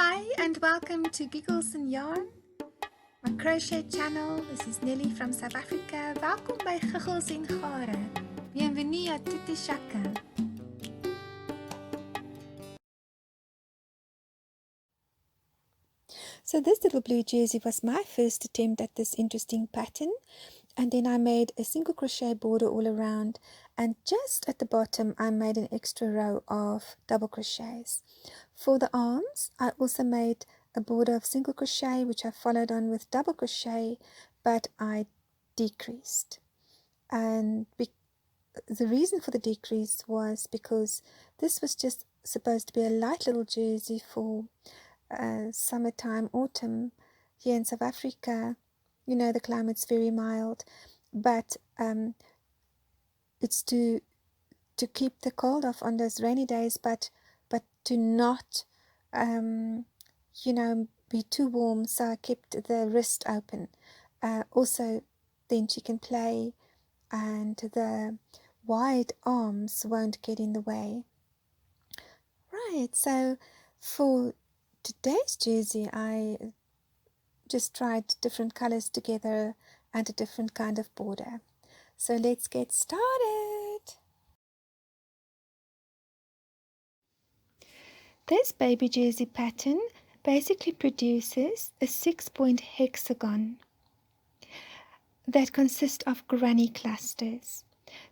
Hi and welcome to Giggles and Yarn, my crochet channel. This is Nelly from South Africa. Welkom by Giggles en Gare. Bienvenue à toutes les chacun. So this little blue jersey was my first attempt at this interesting pattern, and then I made a single crochet border all around, and just at the bottom I made an extra row of double crochets. For the arms I also made a border of single crochet which I followed on with double crochet, but I decreased, and the reason for the decrease was because this was just supposed to be a light little jersey for summertime, autumn here in South Africa. You know, the climate's very mild, but it's to keep the cold off on those rainy days, but to not you know, be too warm. So I kept the wrist open. Also then she can play and the wide arms won't get in the way. Right, so for today's jersey I just tried different colors together and a different kind of border. So let's get started. This baby jersey pattern basically produces a 6-point hexagon that consists of granny clusters.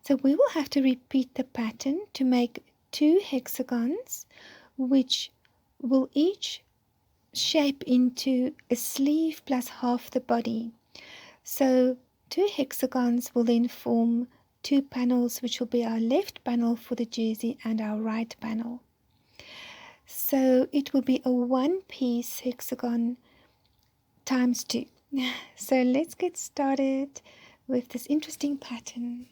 So we will have to repeat the pattern to make 2 hexagons, which will each shape into a sleeve plus half the body. So 2 hexagons will then form 2 panels, which will be our left panel for the jersey and our right panel. So it will be a 1-piece hexagon times 2. So let's get started with this interesting pattern.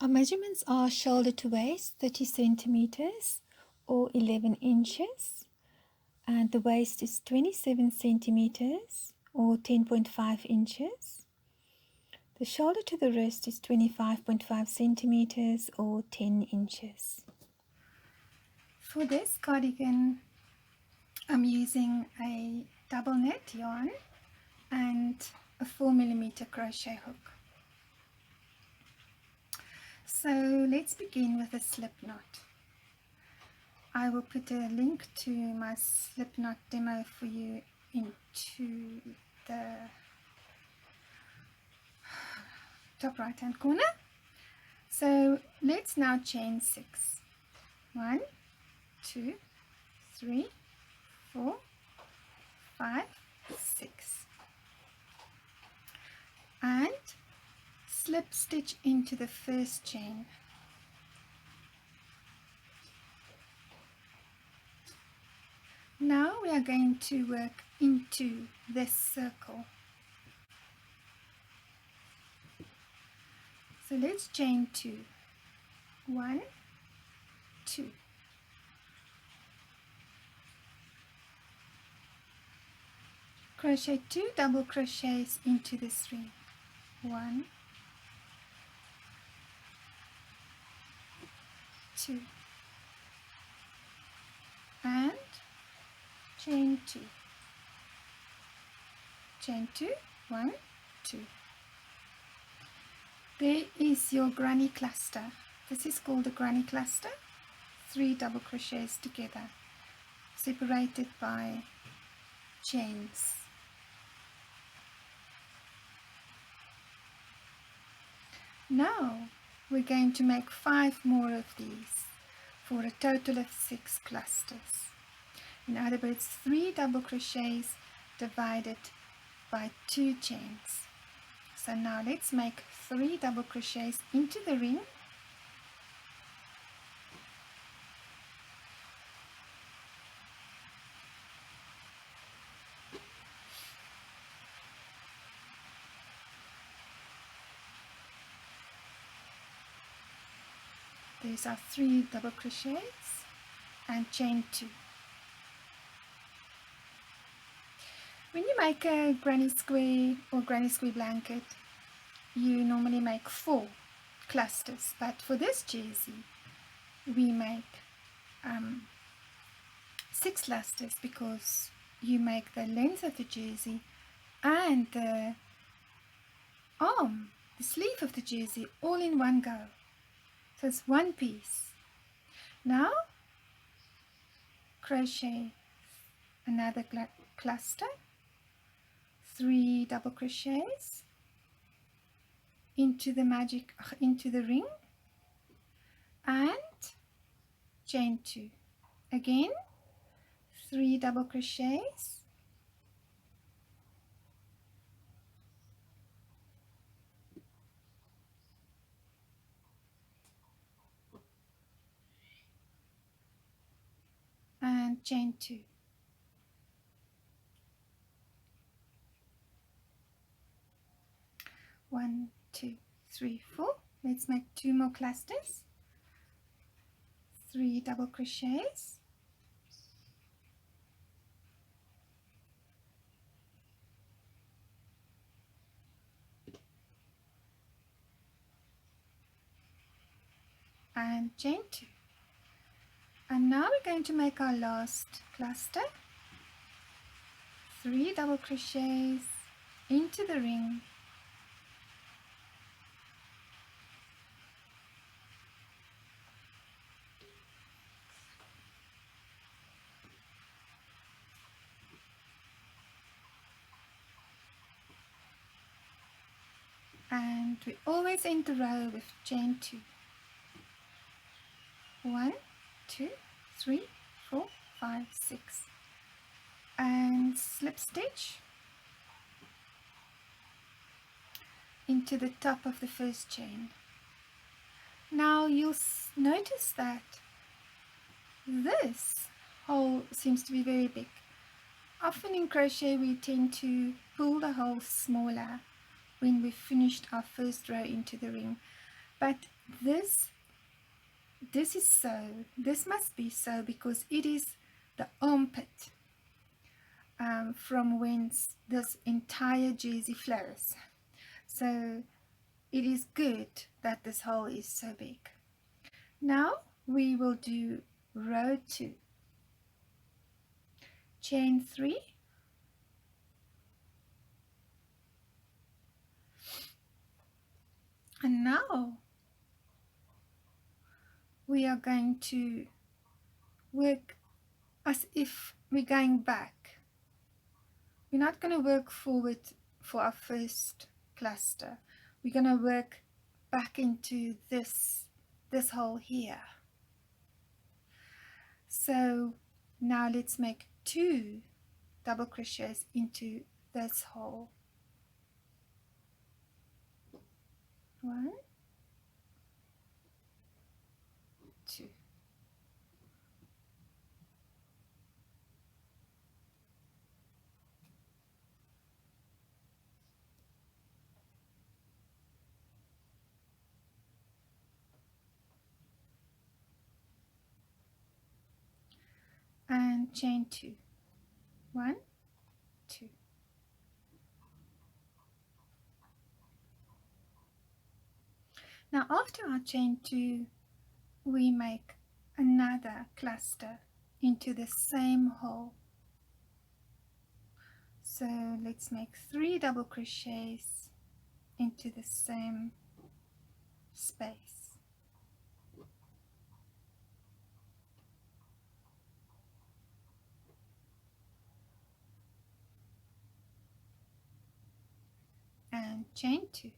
Our measurements are shoulder to waist 30 centimeters or 11 inches, and the waist is 27 centimeters or 10.5 inches. The shoulder to the wrist is 25.5 centimeters or 10 inches. For this cardigan I'm using a double knit yarn and a 4mm crochet hook. So let's begin with a slip knot. I will put a link to my slip knot demo for you into the top right hand corner. So let's now chain 6. 1, 2, 3, 4, 5, 6, and slip stitch into the first chain. Now we are going to work into this circle. So let's chain 2. 1, 2. Crochet 2 double crochets into this ring. 1, 2, and chain 2. Chain 2, 1, 2. There is your granny cluster. This is called a granny cluster. 3 double crochets together, separated by chains. Now we're going to make 5 more of these for a total of 6 clusters. In other words, 3 double crochets divided by 2 chains. So now let's make 3 double crochets into the ring. These are 3 double crochets and chain 2. When you make a granny square or granny square blanket, you normally make 4 clusters, but for this jersey we make 6 clusters because you make the length of the jersey and the arm, the sleeve of the jersey all in one go. So it's one piece. Now crochet another cluster, 3 double crochets into the ring and chain 2. Again 3 double crochets and chain 2. One, 2, 3, 4. Let's make 2 more clusters. 3 double crochets and chain 2. And now we're going to make our last cluster. 3 double crochets into the ring and we always end the row with chain 2. 1, 2, 3, 4, 5, 6 and slip stitch into the top of the first chain. Now you'll notice that this hole seems to be very big. Often in crochet we tend to pull the hole smaller when we've finished our first row into the ring, but this must be so because it is the armpit from whence this entire jersey flows. So it is good that this hole is so big. Now we will do row 2, chain 3, and now we are going to work as if we're going back. We're not going to work forward for our first cluster. We're going to work back into this hole here. So now let's make 2 double crochets into this hole. 1, 2. And chain 2. 1, 2. Now after our chain 2, we make another cluster into the same hole. So let's make 3 double crochets into the same space. And chain 2.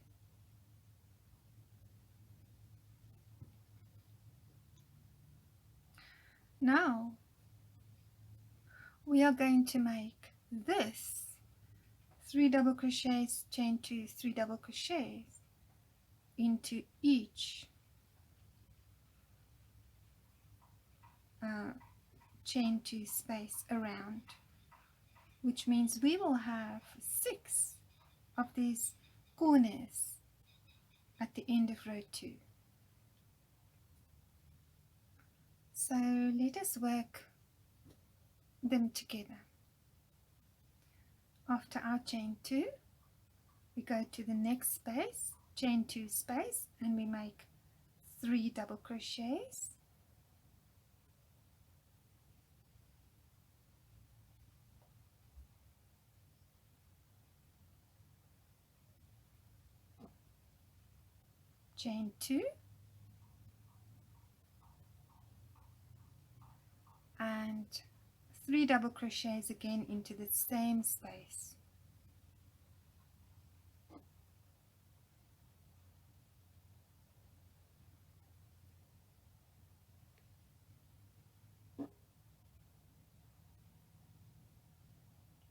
Now we are going to make this 3 double crochets, chain 2, 3 double crochets into each chain 2 space around, which means we will have 6 of these corners at the end of row 2. So let us work them together. After our chain 2, we go to the next space, chain 2 space, and we make 3 double crochets chain 2, and 3 double crochets again into the same space.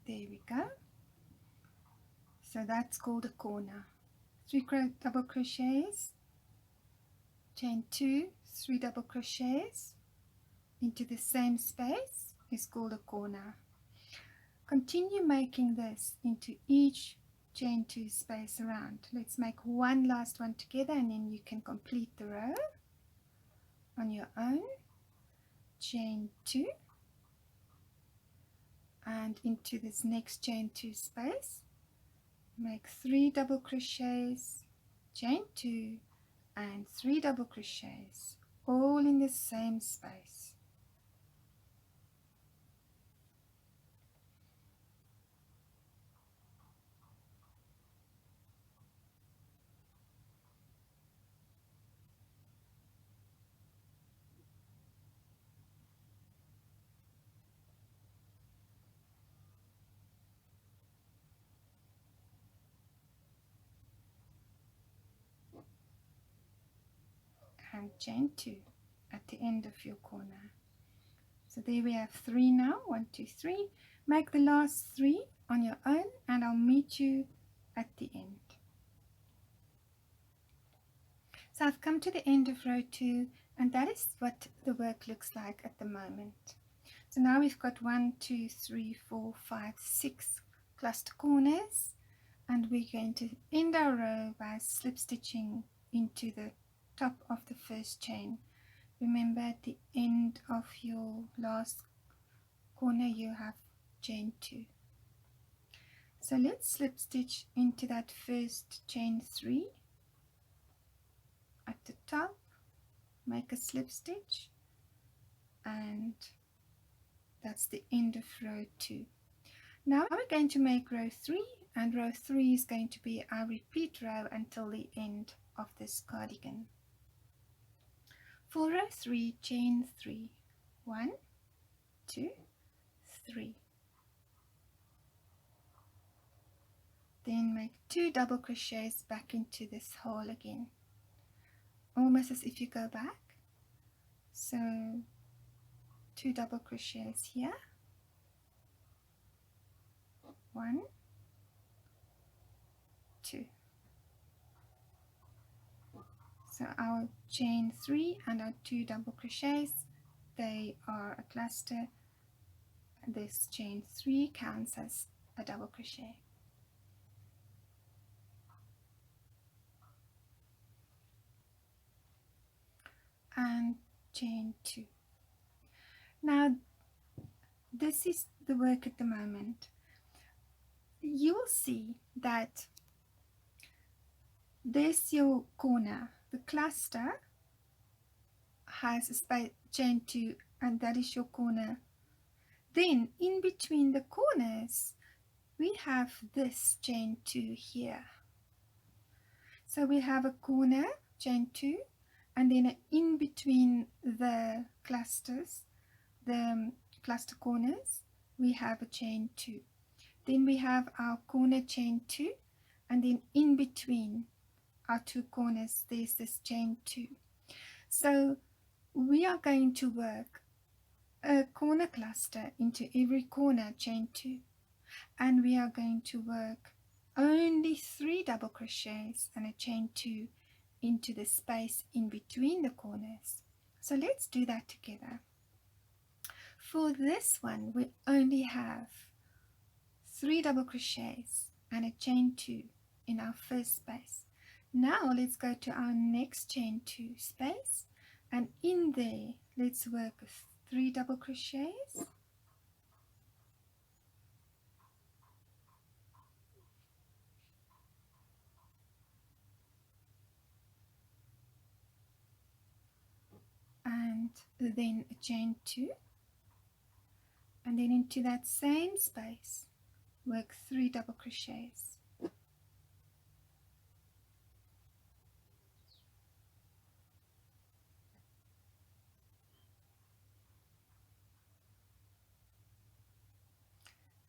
There we go. So that's called a corner. 3 double crochets, chain 2, 3 double crochets into the same space is called a corner. Continue making this into each chain 2 space around. Let's make one last one together and then you can complete the row on your own. Chain 2 and into this next chain 2 space make 3 double crochets, chain 2 and 3 double crochets all in the same space. And chain 2 at the end of your corner. So there we have 3 now. 1, 2, 3. Make the last 3 on your own and I'll meet you at the end. So I've come to the end of row 2 and that is what the work looks like at the moment. So now we've got 1, 2, 3, 4, 5, 6 cluster corners and we're going to end our row by slip stitching into the top of the first chain. Remember at the end of your last corner you have chain 2. So let's slip stitch into that first chain 3 at the top, make a slip stitch, and that's the end of row 2. Now we're going to make row 3 and row 3 is going to be our repeat row until the end of this cardigan. For row 3, chain 3, 1, 2, 3. Then make 2 double crochets back into this hole again, almost as if you go back. So 2 double crochets here, 1, 2. So our chain 3 and our 2 double crochets, they are a cluster. This chain 3 counts as a double crochet. And chain 2. Now this is the work at the moment. You will see that there's your corner. The cluster has a space, chain 2, and that is your corner. Then in between the corners we have this chain 2 here. So we have a corner, chain 2, and then in between the clusters, the cluster corners, we have a chain 2. Then we have our corner chain 2, and then in between our 2 corners there's this chain 2. So we are going to work a corner cluster into every corner chain 2, and we are going to work only 3 double crochets and a chain 2 into the space in between the corners. So let's do that together. For this one we only have 3 double crochets and a chain 2 in our first space. Now let's go to our next chain 2 space, and in there let's work 3 double crochets, and then a chain 2, and then into that same space work 3 double crochets.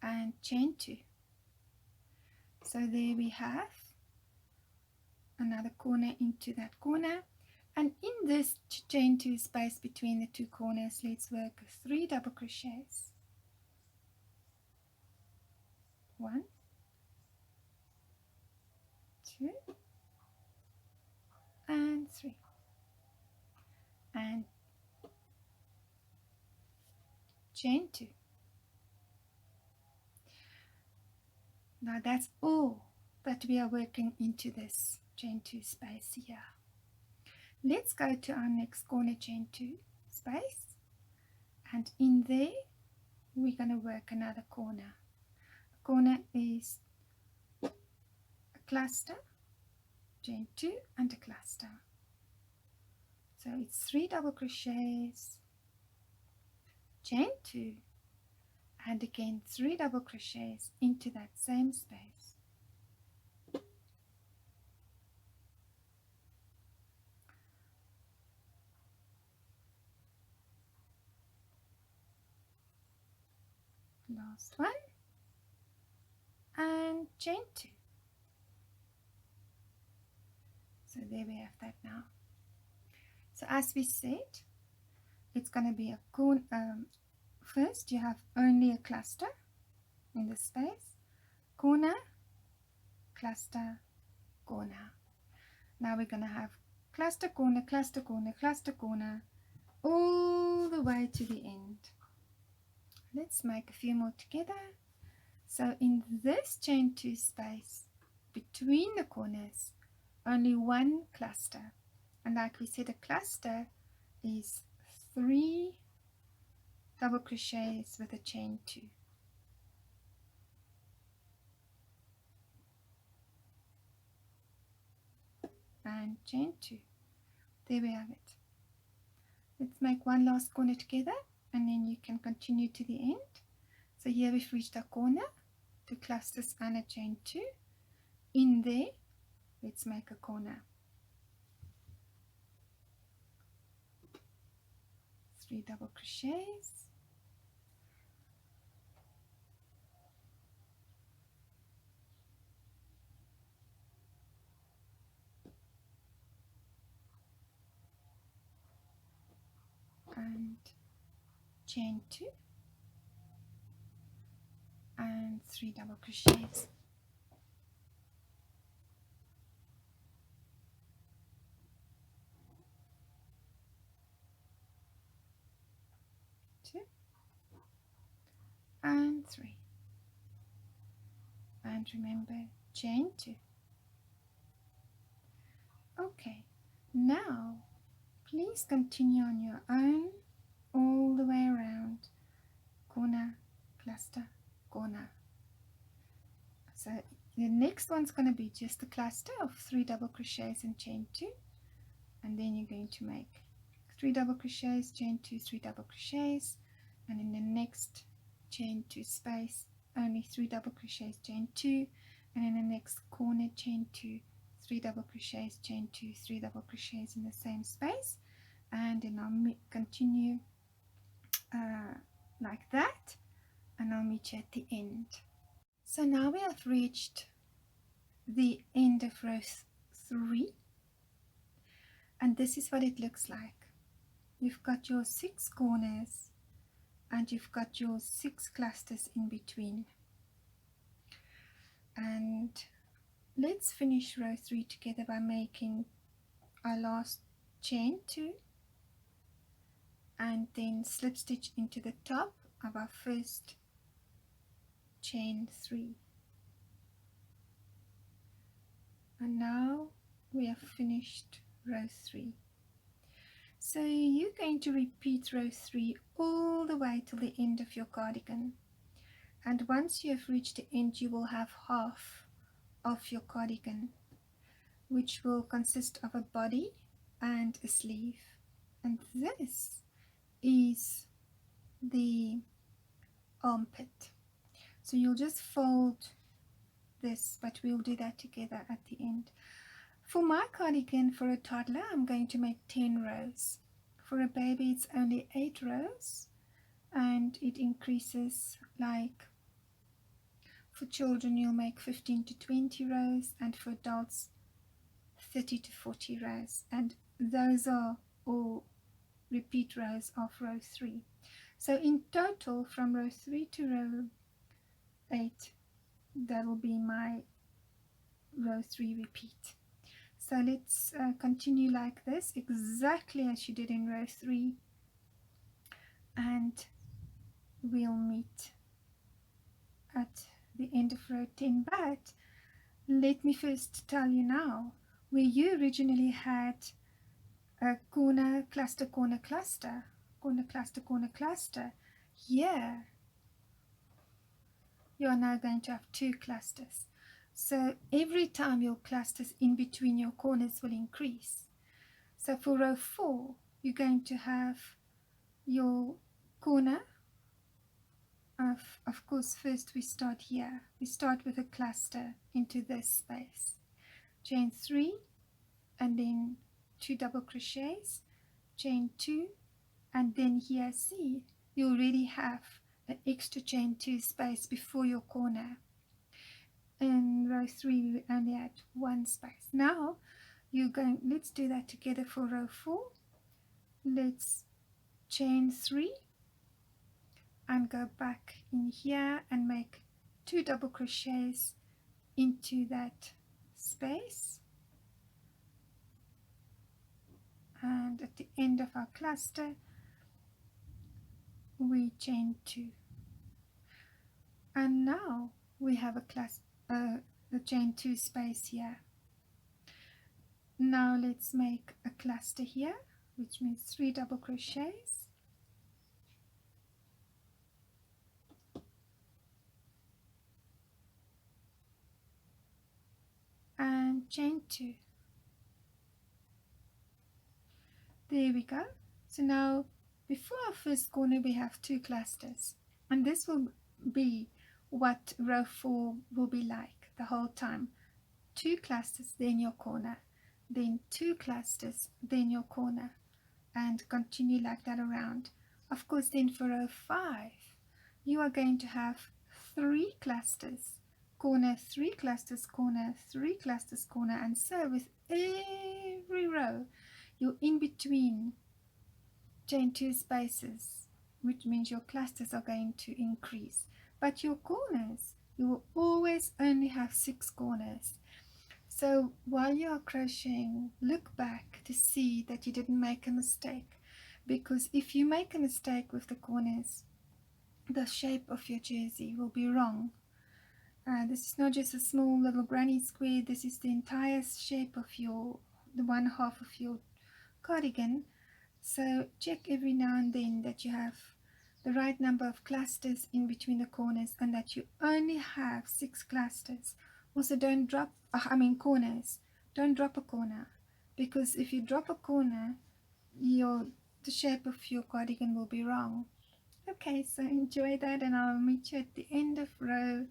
and chain 2. So there we have another corner into that corner, and in this chain 2 space between the 2 corners, let's work 3 double crochets. 1, 2, and 3, and chain 2. Now that's all that we are working into this chain 2 space here. Let's go to our next corner chain 2 space, and in there we're going to work another corner. A corner is a cluster, chain 2 and a cluster. So it's 3 double crochets, chain 2, and again 3 double crochets into that same space. Last one, and chain 2. So there we have that now. So as we said, it's going to be a corner. First you have only a cluster in this space, corner, cluster, corner. Now we're going to have cluster, corner, cluster, corner, cluster, corner, all the way to the end. Let's make a few more together. So in this chain 2 space between the corners, only one cluster, and like we said, a cluster is 3 double crochets with a chain 2. And chain 2. There we have it. Let's make one last corner together, and then you can continue to the end. So here we've reached our corner, 2 clusters and a chain 2. In there, let's make a corner. 3 double crochets. And chain 2 and 3 double crochets. 2 and 3, and remember, chain 2. Okay, now please continue on your own all the way around, corner, cluster, corner. So the next one's going to be just a cluster of 3 double crochets and chain 2, and then you're going to make 3 double crochets, chain 2, 3 double crochets, and in the next chain 2 space only 3 double crochets, chain 2, and in the next corner chain 2, 3 double crochets, chain 2, 3 double crochets in the same space, and then I'll continue like that, and I'll meet you at the end. So now we have reached the end of row 3, and this is what it looks like. You've got your 6 corners and you've got your 6 clusters in between. And let's finish row 3 together by making our last chain 2 and then slip stitch into the top of our first chain 3. And now we have finished row 3. So you're going to repeat row 3 all the way till the end of your cardigan. And once you have reached the end, you will have half of your cardigan, which will consist of a body and a sleeve. And this is the armpit. So you'll just fold this, but we'll do that together at the end. For my cardigan for a toddler, I'm going to make 10 rows. For a baby, it's only 8 rows, and it increases like For children you'll make 15 to 20 rows, and for adults 30 to 40 rows, and those are all repeat rows of row 3. So in total, from row 3 to row 8, that will be my row 3 repeat. So let's continue like this, exactly as you did in row 3, and we'll meet at the end of row 10. But let me first tell you now, where you originally had a corner, cluster, corner, cluster, corner, cluster, corner, cluster, here you are now going to have 2 clusters. So every time your clusters in between your corners will increase. So for row 4, you're going to have your corner. Of course, first we start here. We start with a cluster into this space. Chain 3, and then 2 double crochets, chain 2, and then here, see, you already have an extra chain 2 space before your corner. In row 3 we only had 1 space. Now let's do that together for row 4. Let's chain 3 and go back in here and make 2 double crochets into that space, and at the end of our cluster we chain 2, and now we have a chain 2 space here. Now let's make a cluster here, which means 3 double crochets, and chain 2. There we go. So now before our first corner we have 2 clusters, and this will be what row 4 will be like the whole time. 2 clusters, then your corner, then 2 clusters, then your corner, and continue like that around. Of course, then for row 5 you are going to have 3 clusters, corner, 3 clusters, corner, 3 clusters, corner, and so with every row you're in between chain 2 spaces, which means your clusters are going to increase. But your corners, you will always only have 6 corners. So while you are crocheting, look back to see that you didn't make a mistake, because if you make a mistake with the corners, the shape of your jersey will be wrong. This is not just a small little granny square, this is the entire shape of the one half of your cardigan. So check every now and then that you have the right number of clusters in between the corners, and that you only have 6 clusters. Also, don't drop, corners. Don't drop a corner, because if you drop a corner, the shape of your cardigan will be wrong. Okay, so enjoy that, and I'll meet you at the end of row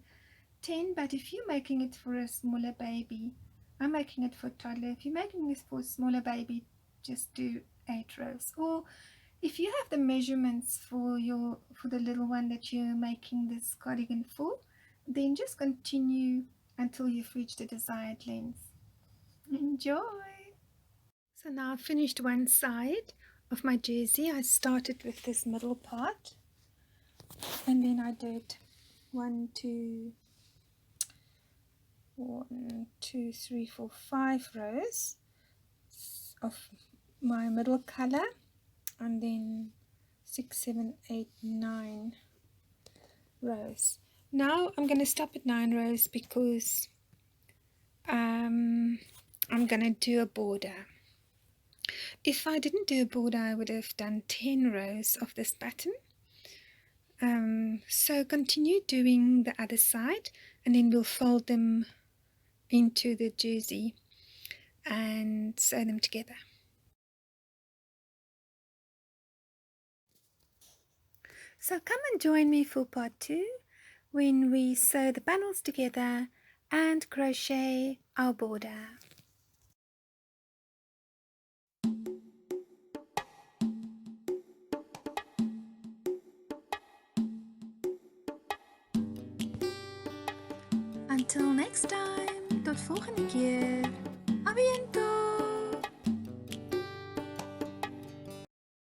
10. But if you're making it for a smaller baby, I'm making it for a toddler. If you're making this for a smaller baby, just do 8 rows. Or if you have the measurements for the little one that you're making this cardigan for, then just continue until you've reached the desired length. Enjoy! So now I've finished one side of my jersey. I started with this middle part, and then I did 1, 2, 3, 4, 5 rows of my middle color, and then 6, 7, 8, 9 rows. Now I'm going to stop at 9 rows because I'm going to do a border. If I didn't do a border, I would have done 10 rows of this pattern. So continue doing the other side, and then we'll fold them into the jersey and sew them together. So come and join me for part 2, when we sew the panels together and crochet our border. Until next time, tot volgende keer. A bientôt!